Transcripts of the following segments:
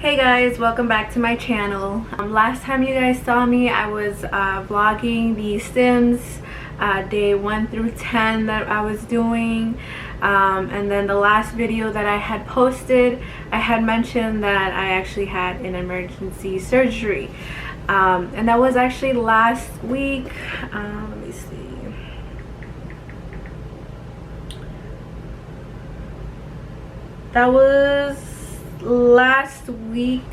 Hey guys, welcome back to my channel. Last time you guys saw me, I was vlogging the STIMS day 1 through 10 that I was doing, and then the last video that I had posted, I had mentioned that I actually had an emergency surgery, and that was actually last week. Let me see. That was last week,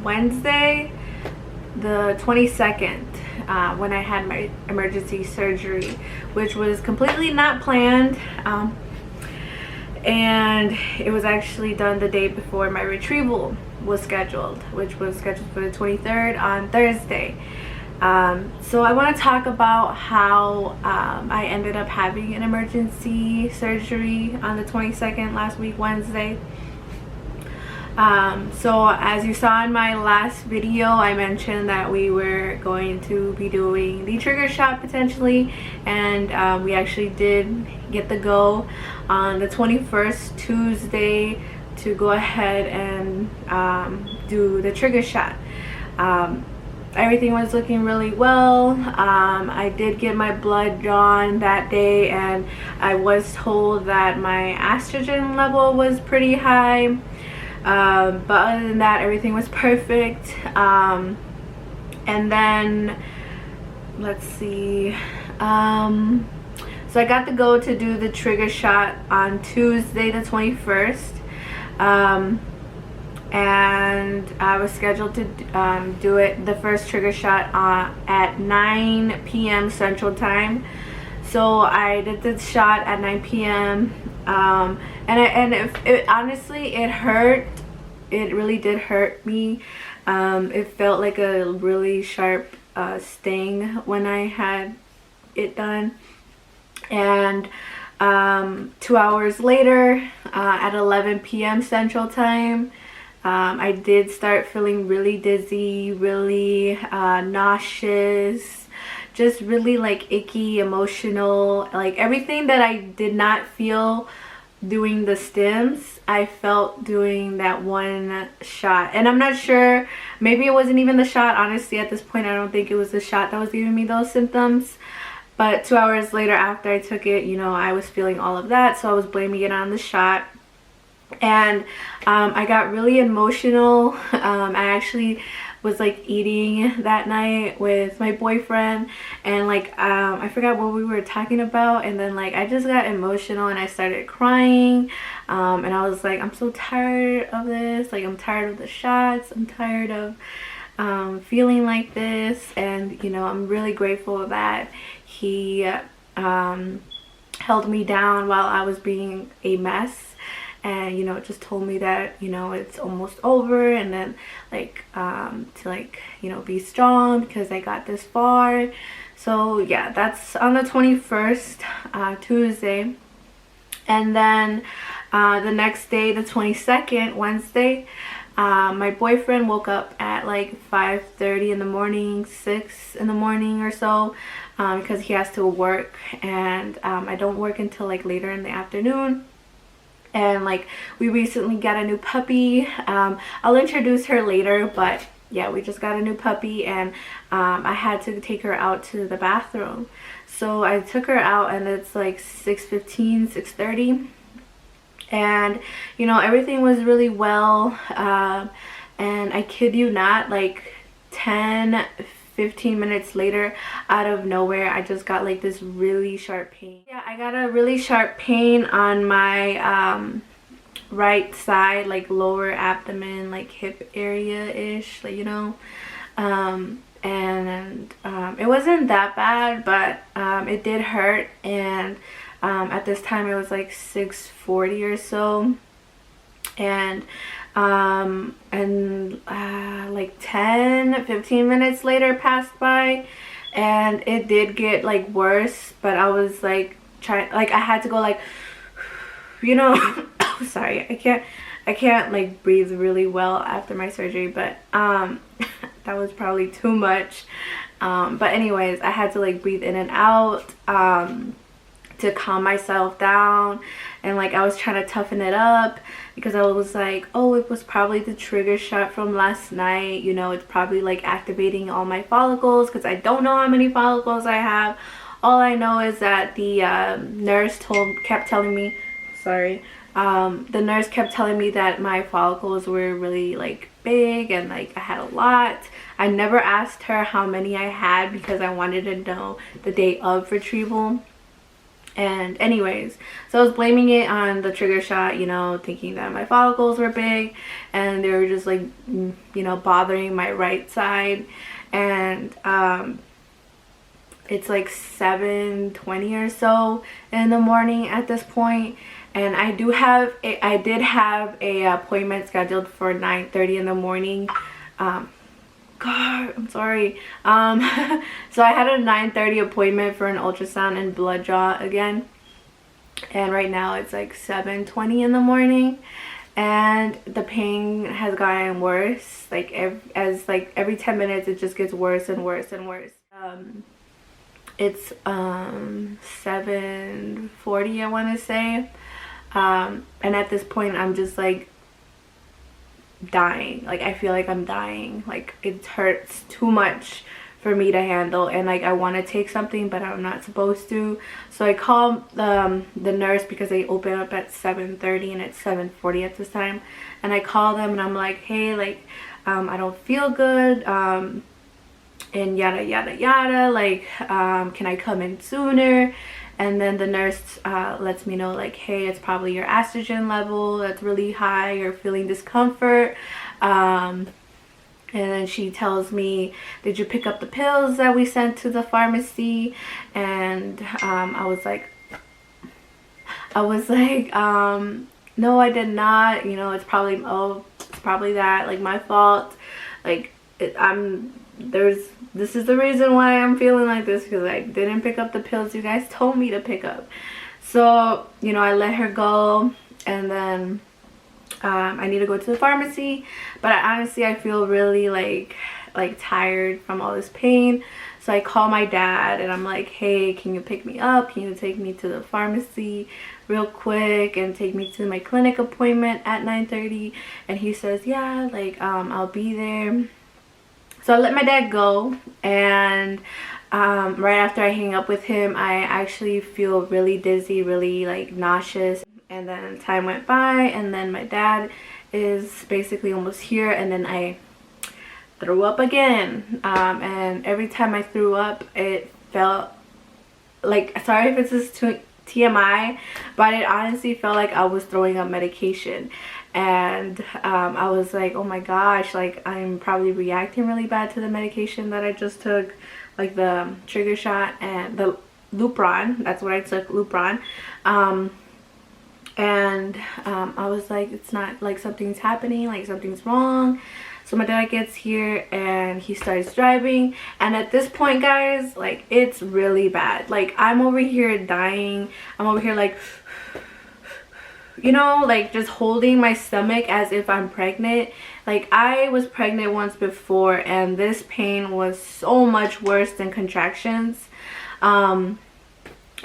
Wednesday the 22nd, when I had my emergency surgery, which was completely not planned, and it was actually done the day before my retrieval was scheduled, which was scheduled for the 23rd on Thursday. So I want to talk about how I ended up having an emergency surgery on the 22nd last week, Wednesday. So as you saw in my last video, I mentioned that we were going to be doing the trigger shot potentially, and we actually did get the go on the 21st, Tuesday, to go ahead and do the trigger shot. Everything was looking really well. I did get my blood drawn that day, and I was told that my estrogen level was pretty high. But other than that, everything was perfect. And then let's see, so I got the go to do the trigger shot on Tuesday the 21st, and I was scheduled to do it, the first trigger shot, at 9 p.m. Central Time. So I did the shot at 9 p.m. And it honestly, it hurt. It really did hurt me. It felt like a really sharp sting when I had it done. And 2 hours later, at 11 p.m. Central Time, I did start feeling really dizzy, really nauseous, just really like icky, emotional, like everything that I did not feel doing the STIMS, I felt doing that one shot. And I'm not sure, maybe it wasn't even the shot. Honestly, at this point, I don't think it was the shot that was giving me those symptoms. But 2 hours later after I took it, you know, I was feeling all of that, so I was blaming it on the shot. And I got really emotional. I actually was like eating that night with my boyfriend, and like I forgot what we were talking about, and then like I just got emotional and I started crying, and I was like, I'm so tired of this, like I'm tired of the shots, I'm tired of feeling like this. And you know, I'm really grateful that he held me down while I was being a mess, and you know, just told me that, you know, it's almost over, and then like to like, you know, be strong because I got this far. So yeah, that's on the 21st, Tuesday. And then the next day, the 22nd, Wednesday, my boyfriend woke up at like 5:30 in the morning, 6 in the morning or so, because he has to work, and I don't work until like later in the afternoon. And like, we recently got a new puppy. I'll introduce her later, but yeah, we just got a new puppy, and I had to take her out to the bathroom. So I took her out, and it's like 6:15, 6:30, and you know, everything was really well, and I kid you not, like 10-15 minutes later, out of nowhere, I just got like this really sharp pain. Yeah, I got a really sharp pain on my right side, like lower abdomen, like hip area ish, like, you know, and it wasn't that bad, but it did hurt. And at this time it was like 6:40 or so, and like 10-15 minutes later passed by, and it did get like worse. But I was like I had to go like, you know, sorry, I can't like breathe really well after my surgery, but that was probably too much. But anyways, I had to like breathe in and out to calm myself down. and like I was trying to toughen it up because I was like, oh, it was probably the trigger shot from last night, you know, it's probably like activating all my follicles, because I don't know how many follicles I have. All I know is that the nurse kept telling me, sorry, the nurse kept telling me that my follicles were really like big and like I had a lot. I never asked her how many I had because I wanted to know the day of retrieval. And anyways, so I was blaming it on the trigger shot, you know, thinking that my follicles were big and they were just like, you know, bothering my right side. And it's like 7:20 or so in the morning at this point, and I did have a appointment scheduled for 9:30 in the morning. God, I'm sorry. So I had a 9:30 appointment for an ultrasound and blood draw again, and right now it's like 7:20 in the morning, and the pain has gotten worse. Like every 10 minutes it just gets worse and worse and worse. It's 7:40, I want to say, and at this point I'm just like dying. Like I feel like I'm dying. Like it hurts too much for me to handle, and like I want to take something but I'm not supposed to. So I call the nurse because they open up at 7:30 and it's 7:40 at this time, and I call them and I'm like, hey, like I don't feel good, and yada yada yada, like can I come in sooner? And then the nurse lets me know like, hey, it's probably your estrogen level that's really high, you're feeling discomfort. And then she tells me, did you pick up the pills that we sent to the pharmacy? And I was like no, I did not, you know, it's probably that, like my fault, like this is the reason why I'm feeling like this, because I didn't pick up the pills you guys told me to pick up. So, you know, I let her go, and then I need to go to the pharmacy, but I feel really like tired from all this pain. So I call my dad and I'm like, hey, can you pick me up? Can you take me to the pharmacy real quick and take me to my clinic appointment at 9:30? And he says, yeah, like I'll be there. So I let my dad go, and right after I hang up with him, I actually feel really dizzy, really like nauseous. And then time went by, and then my dad is basically almost here, and then I threw up again. And every time I threw up, it felt like, sorry if it's just TMI, but it honestly felt like I was throwing up medication. And I was like, oh my gosh, like I'm probably reacting really bad to the medication that I just took, like the trigger shot and the Lupron. That's what I took, Lupron. And I was like, it's not like something's happening, like something's wrong. So my dad gets here and he starts driving, and at this point, guys, like it's really bad. Like I'm over here dying. I'm over here like, you know, like just holding my stomach as if I'm pregnant. Like I was pregnant once before, and this pain was so much worse than contractions.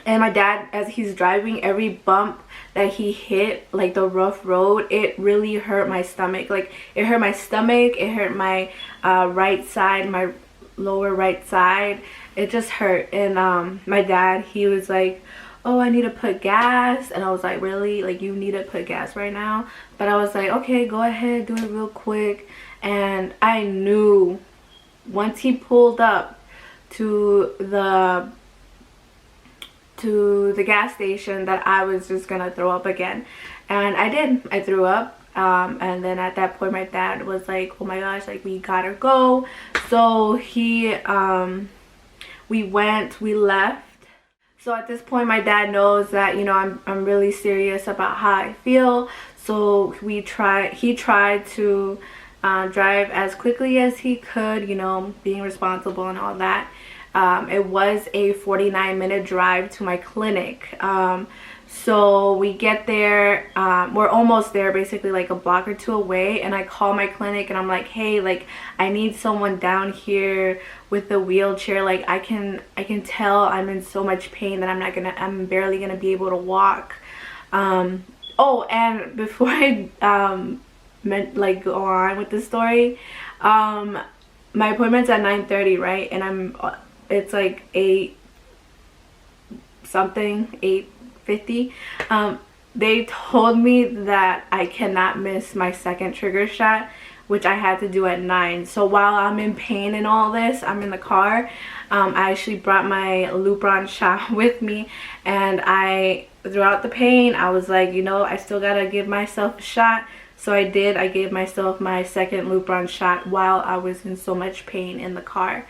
And my dad, as he's driving, every bump that he hit, like the rough road, it really hurt my stomach. Like it hurt my stomach, it hurt my right side, my lower right side. It just hurt. And my dad, he was like, oh, I need to put gas. And I was like, really? Like you need to put gas right now? But I was like, okay, go ahead, do it real quick. And I knew once he pulled up to the gas station that I was just gonna throw up again. And I did. I threw up. And then at that point my dad was like, oh my gosh, like we gotta go. So he we left. So at this point my dad knows that, you know, I'm really serious about how I feel. So he tried to drive as quickly as he could, you know, being responsible and all that. It was a 49-minute drive to my clinic. So we get there, we're almost there, basically like a block or two away, and I call my clinic and I'm like, hey, like I need someone down here with the wheelchair. Like I can tell I'm in so much pain that I'm barely gonna be able to walk. Oh, and before I go on with the story, my appointment's at 9:30, right? And it's like 8 something, 8:50. They told me that I cannot miss my second trigger shot, which I had to do at 9. So while I'm in pain and all this, I'm in the car. I actually brought my Lupron shot with me, and throughout the pain, I was like, you know, I still gotta give myself a shot. So I did. I gave myself my second Lupron shot while I was in so much pain in the car.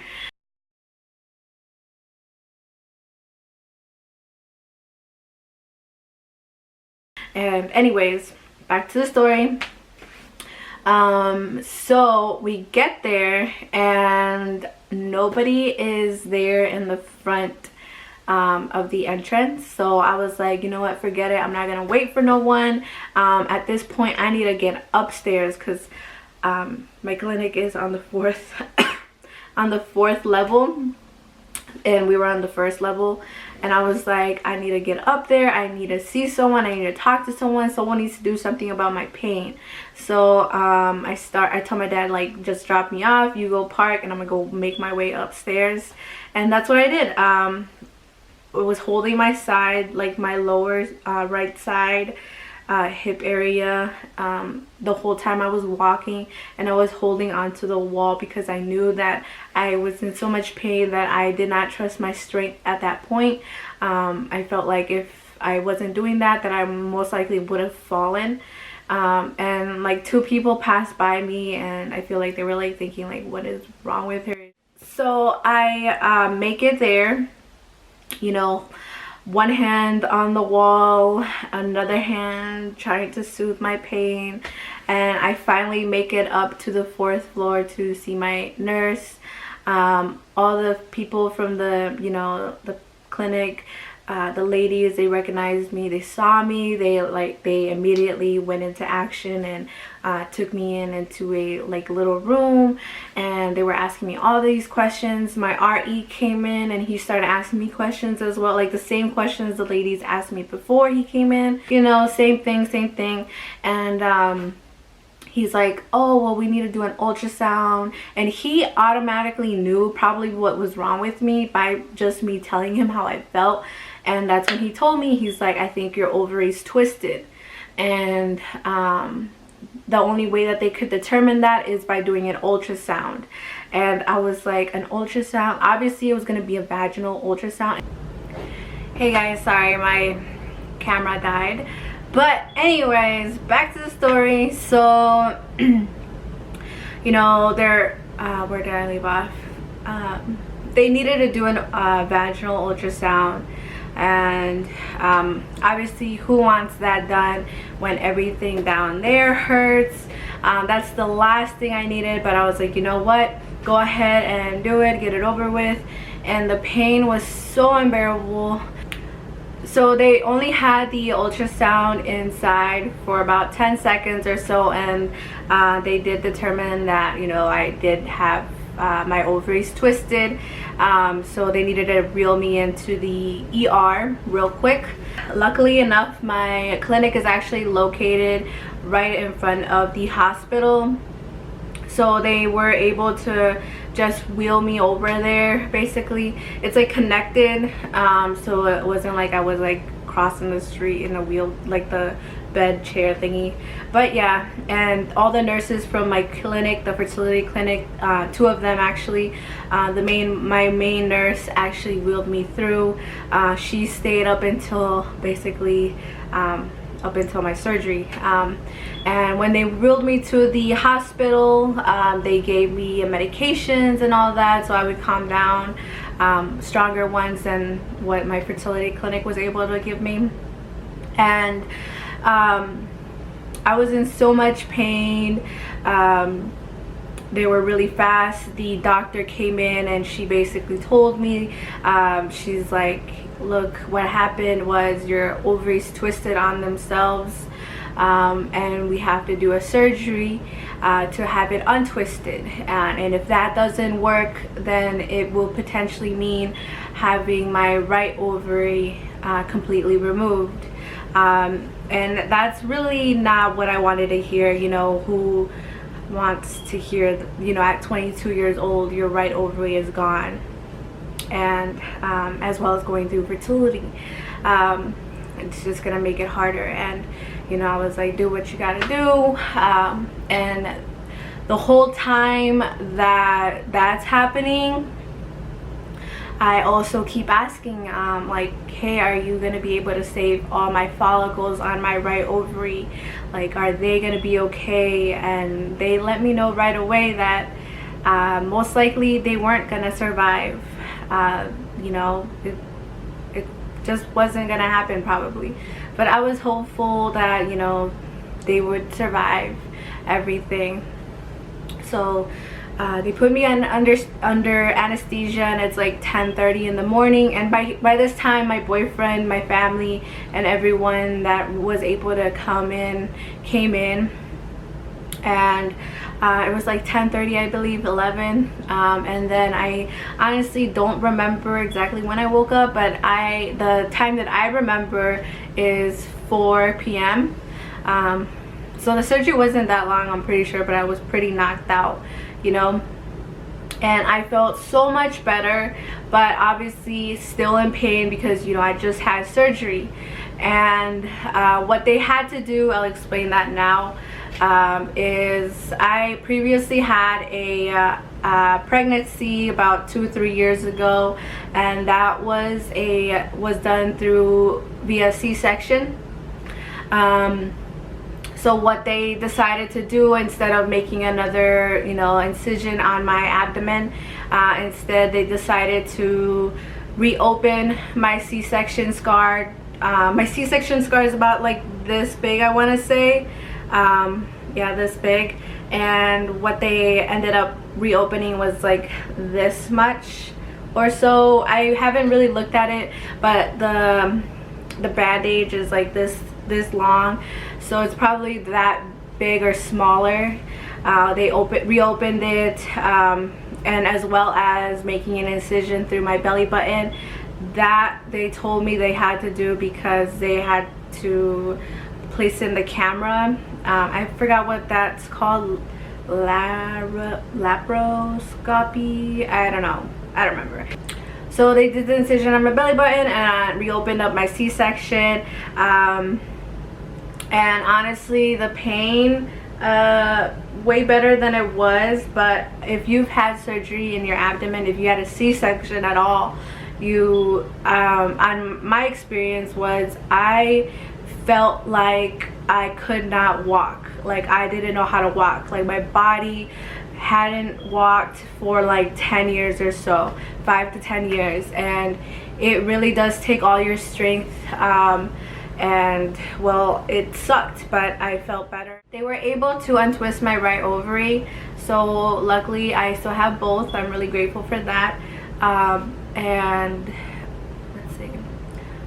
And anyways, back to the story. So we get there and nobody is there in the front of the entrance. So I was like, you know what, forget it, I'm not gonna wait for no one. At this point I need to get upstairs because my clinic is on the fourth on the 4th level, and we were on the 1st level. And I was like, I need to get up there, I need to see someone, I need to talk to someone needs to do something about my pain. So I told my dad, like, just drop me off, you go park, and I'm gonna go make my way upstairs. And that's what I did. It was holding my side, like my lower right side hip area, the whole time I was walking, and I was holding onto the wall because I knew that I was in so much pain that I did not trust my strength at that point. I felt like if I wasn't doing that, I most likely would have fallen. And like 2 people passed by me, and I feel like they were like thinking like, what is wrong with her? So I make it there, you know, one hand on the wall, another hand trying to soothe my pain, and I finally make it up to the 4th floor to see my nurse. All the people from the, you know, the clinic, the ladies, they recognized me, they saw me, they immediately went into action and took me into a little room, and they were asking me all these questions. My RE came in and he started asking me questions as well, like the same questions the ladies asked me before he came in, you know, same thing. And he's like, oh, well, we need to do an ultrasound. And he automatically knew probably what was wrong with me by just me telling him how I felt. And that's when he told me, he's like, I think your ovaries twisted. And the only way that they could determine that is by doing an ultrasound. And I was like, an ultrasound? Obviously, it was going to be a vaginal ultrasound. Hey guys, sorry, my camera died. But anyways, back to the story. So, you know, where did I leave off? They needed to do an vaginal ultrasound. And obviously, who wants that done when everything down there hurts? That's the last thing I needed, but I was like, you know what, go ahead and do it, get it over with. And the pain was so unbearable. So they only had the ultrasound inside for about 10 seconds or so, and they did determine that, you know, I did have my ovaries twisted. So they needed to reel me into the ER real quick. Luckily enough, my clinic is actually located right in front of the hospital, so they were able to just wheel me over there. Basically, it's like connected, so it wasn't like I was like crossing the street in a wheel, like the bed chair thingy. But yeah, and all the nurses from my clinic, the fertility clinic, 2 of them actually, my main nurse actually wheeled me through. She stayed up until basically up until my surgery. And when they wheeled me to the hospital, they gave me medications and all that, so I would calm down, stronger ones than what my fertility clinic was able to give me. And I was in so much pain. They were really fast. The doctor came in and she basically told me, she's like, look, what happened was your ovaries twisted on themselves, and we have to do a surgery to have it untwisted, and if that doesn't work, then it will potentially mean having my right ovary completely removed. And that's really not what I wanted to hear. You know, who wants to hear, you know, at 22 years old your right ovary is gone, and as well as going through fertility. It's just gonna make it harder. And you know, I was like, do what you gotta do. And the whole time that that's happening, I also keep asking, like, hey, are you gonna be able to save all my follicles on my right ovary? Like, are they gonna be okay? And they let me know right away that most likely they weren't gonna survive. You know, it just wasn't gonna happen probably. But I was hopeful that, you know, they would survive everything. So they put me under anesthesia, and it's like 10:30 in the morning. And by this time, my boyfriend, my family, and everyone that was able to come in came in. And it was like 10:30, I believe, 11. And then I honestly don't remember exactly when I woke up, but the time that I remember is 4 p.m. So the surgery wasn't that long, I'm pretty sure, but I was pretty knocked out, you know. And I felt so much better, but obviously still in pain because, you know, I just had surgery. And what they had to do, I'll explain that now, is I previously had a pregnancy about 2-3 years ago, and that was done via C-section. So what they decided to do, instead of making another, you know, incision on my abdomen, instead they decided to reopen my C-section scar. My C-section scar is about like this big, I want to say. Yeah, this big. And what they ended up reopening was like this much or so. I haven't really looked at it, but the bandage is like this long, so it's probably that big or smaller. They reopened it, and as well as making an incision through my belly button. That they told me they had to do because they had to place in the camera. I forgot what that's called. Laparoscopy, I don't know, I don't remember. So they did the incision on my belly button and reopened up my C-section. And honestly, the pain, way better than it was. But if you've had surgery in your abdomen, if you had a C-section at all, on my experience was, I felt like I could not walk. Like, I didn't know how to walk. Like, my body hadn't walked for like 10 years or so, 5 to 10 years, and it really does take all your strength. And well, it sucked, but I felt better. They were able to untwist my right ovary, so luckily I still have both. I'm really grateful for that. And let's see,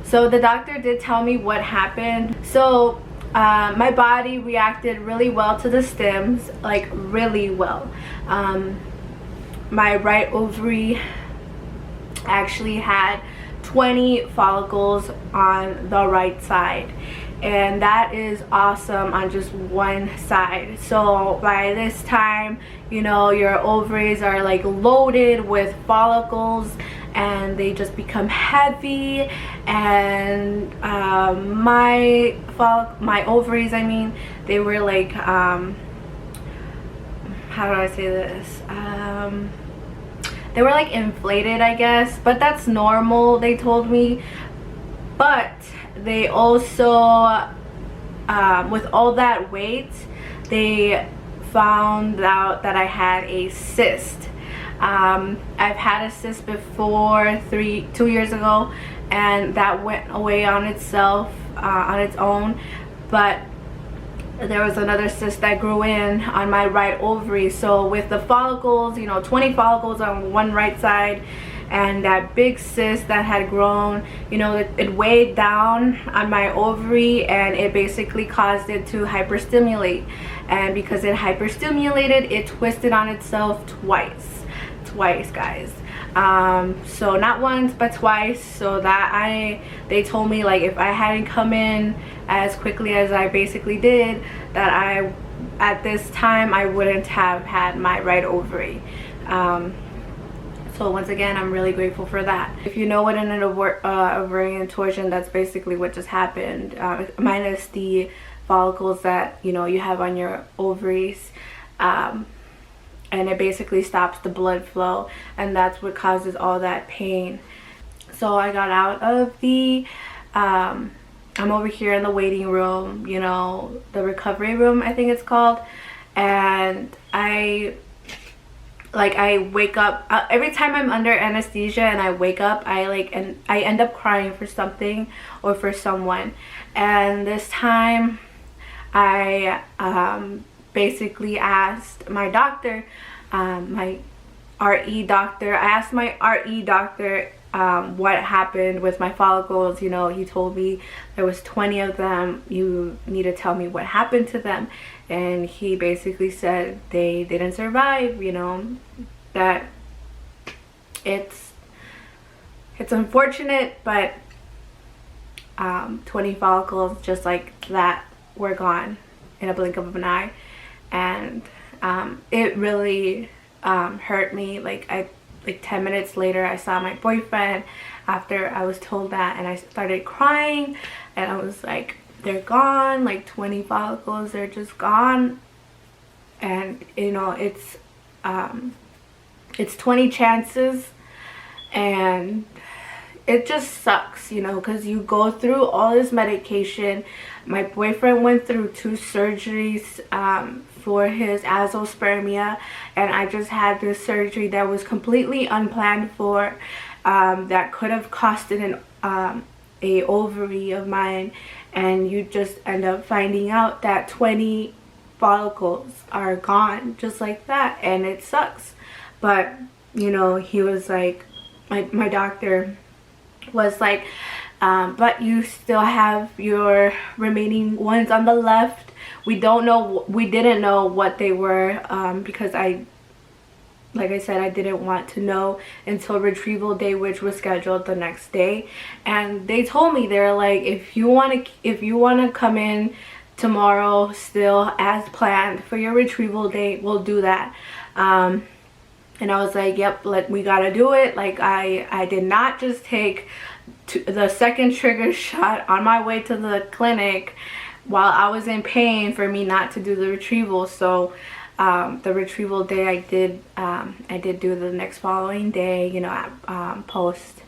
so the doctor did tell me what happened. So my body reacted really well to the stims, like really well. My right ovary actually had 20 follicles on the right side, and that is awesome on just one side. So by this time, you know, your ovaries are like loaded with follicles, and they just become heavy. And my ovaries, I mean, they were like, how do I say this, they were like inflated, I guess, but that's normal, they told me. But they also, with all that weight, they found out that I had a cyst. I've had a cyst before 2 years ago, and that went away on itself, on its own. But there was another cyst that grew in on my right ovary. So with the follicles, you know, 20 follicles on one right side, and that big cyst that had grown, you know, it weighed down on my ovary, and it basically caused it to hyperstimulate. And because it hyperstimulated, it twisted on itself twice, guys. So not once but twice. So that they told me like if I hadn't come in as quickly as I basically did, that at this time I wouldn't have had my right ovary. So once again, I'm really grateful for that. If you know what an ovarian torsion, that's basically what just happened, minus the follicles that you have on your ovaries, and it basically stops the blood flow, and that's what causes all that pain. So I got out of the I'm over here in the waiting room, the recovery room I think it's called, and I wake up every time I'm under anesthesia and I wake up, I end up crying for something or for someone. And this time I basically asked my doctor, my RE doctor, what happened with my follicles. He told me there was 20 of them. You need to tell me what happened to them. And he basically said they didn't survive, that it's unfortunate, but 20 follicles just like that were gone in a blink of an eye. And it really hurt me. Like 10 minutes later, I saw my boyfriend after I was told that, and I started crying, and I was like, they're gone, like 20 follicles, they're just gone. And it's 20 chances, and it just sucks, because you go through all this medication. My boyfriend went through 2 surgeries for his azoospermia, and I just had this surgery that was completely unplanned for, that could have costed a ovary of mine, and you just end up finding out that 20 follicles are gone just like that, and it sucks. But he was like, my doctor was like, but you still have your remaining ones on the left. We didn't know what they were, because like I said, I didn't want to know until retrieval day, which was scheduled the next day. And they told me, they're like, if you want to come in tomorrow still as planned for your retrieval date, we'll do that. And I was like, yep, we gotta do it. Like I did not just take the second trigger shot on my way to the clinic while I was in pain for me not to do the retrieval. So the retrieval day I did do the next following day, post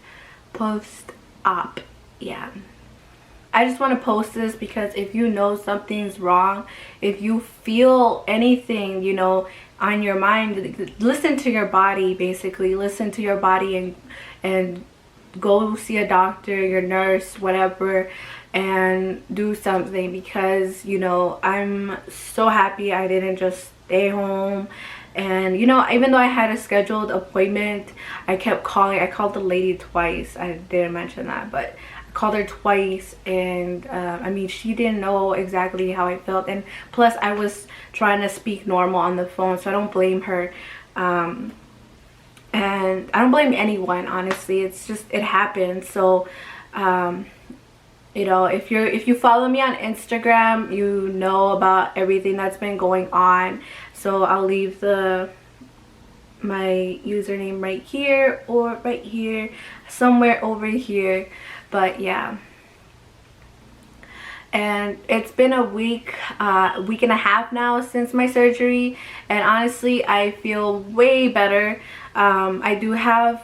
op. Yeah, I just want to post this because if you know something's wrong, if you feel anything on your mind, listen to your body. Basically listen to your body and go see a doctor, your nurse, whatever, and do something. Because I'm so happy I didn't just stay home. And even though I had a scheduled appointment, I kept calling. I called the lady twice. I didn't mention that, but I called her twice, and I mean, she didn't know exactly how I felt, and plus I was trying to speak normal on the phone, so I don't blame her. And I don't blame anyone, honestly. It's just, it happens. So if you follow me on Instagram, you know about everything that's been going on. So I'll leave my username right here, or right here, somewhere over here. But yeah, and it's been a week and a half now since my surgery, and honestly I feel way better. I do have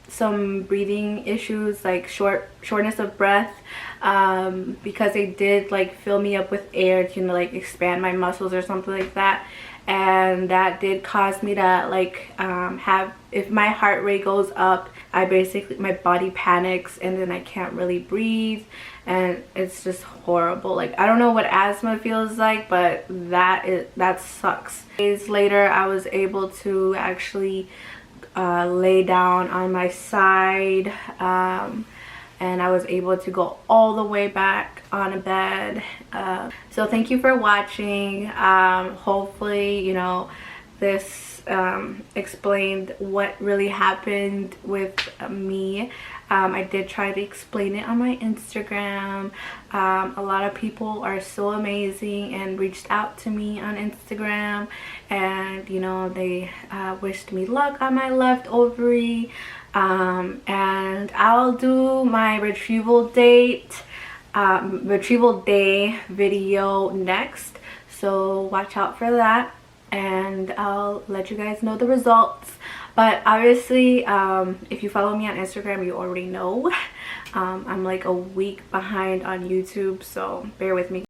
some breathing issues, like shortness of breath, because they did like fill me up with air to like expand my muscles or something like that, and that did cause me to like have, if my heart rate goes up, my body panics, and then I can't really breathe, and it's just horrible. Like, I don't know what asthma feels like, but that sucks. Days later, I was able to actually lay down on my side, and I was able to go all the way back on a bed. So thank you for watching. Hopefully this explained what really happened with me. I did try to explain it on my Instagram. A lot of people are so amazing and reached out to me on Instagram, and you know, they wished me luck on my left ovary. And I'll do my retrieval day video next, so watch out for that, and I'll let you guys know the results. But obviously, if you follow me on Instagram, you already know I'm like a week behind on YouTube, so bear with me.